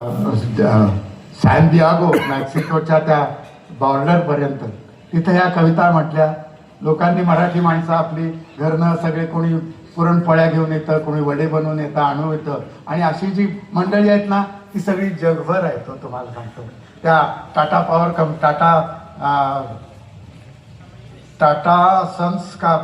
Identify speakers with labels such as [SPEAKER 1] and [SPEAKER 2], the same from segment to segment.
[SPEAKER 1] San दियागो मेक्सिकोच्या त्या बॉर्डरपर्यंत तिथे ह्या कविता म्हटल्या. लोकांनी मराठी माणसं आपली घरनं सगळे कोणी पुरणपोळ्या घेऊन येतं, कोणी वडे बनवून येतं, आणून येतं, आणि अशी जी मंडळी आहेत ना ती सगळी जगभर आहेत. तुम्हाला सांगतो त्या टाटा पॉवर टाटा सन्स का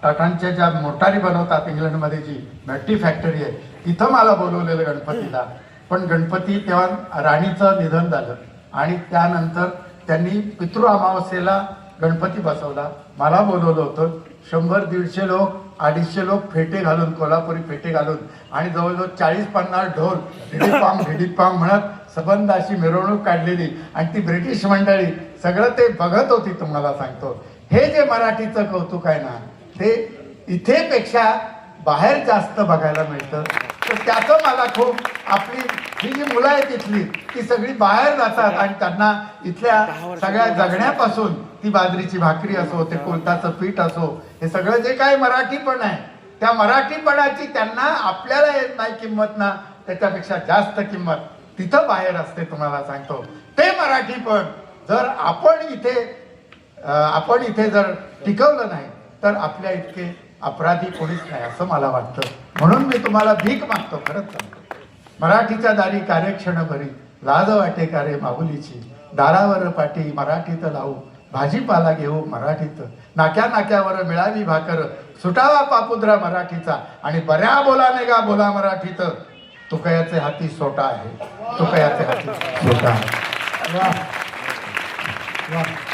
[SPEAKER 1] टाटांच्या ज्या मोटारी बनवतात इंग्लंडमध्ये, जी बॅटरी फॅक्टरी आहे, तिथं मला बोलवलेलं गणपतीला. पण गणपती तेव्हा राणीचं निधन झालं आणि त्यानंतर त्यांनी पितृ अमावस्येला गणपती बसवला. मला बोलवलं होतं. 100-150 लोक, 250 लोक फेटे घालून, कोल्हापुरी फेटे घालून, आणि जवळजवळ 40-50 ढोल ढिडीपांग म्हणत सबंध अशी मिरवणूक काढलेली, आणि ती ब्रिटिश मंडळी सगळं ते बघत होती. तुम्हाला सांगतो, हे जे मराठीचं कौतुक आहे ना, ते इथे पेक्षा बाहेर जास्त बघायला मिळतं. तर त्याचं मला खूप, आपली ही जी मुलं आहेत इथली, ती सगळी बाहेर जातात आणि त्यांना इथल्या सगळ्या जगण्यापासून, ती बाजरीची भाकरी असो, ते कोलताचं पीठ असो, हे सगळं जे काही मराठीपण आहे, त्या मराठीपणाची त्यांना आपल्याला येत नाही किंमत ना, त्याच्यापेक्षा जास्त किंमत तिथं बाहेर असते. तुम्हाला सांगतो, ते मराठीपण जर आपण इथे जर टिकवलं नाही तर आपल्या इतके अपराधी कोणीच नाही, असं मला वाटतं. म्हणून मी तुम्हाला भीक मागतो. खरंच सांगतो, मराठीच्या दारी कार्यक्षण भरी, लाज वाटे का रे माऊलीची, दारावर पाटी मराठीत लावू, भाजीपाला घेऊ मराठीत, नाक्या नाक्यावर मिळावी भाकर, सुटावा पापुद्रा मराठीचा, आणि बऱ्या बोलाने गा बोला मराठीत, तुकयाचे हाती सोटा आहे, तुकयाचे हाती सोटा आहे.
[SPEAKER 2] वाह वाह.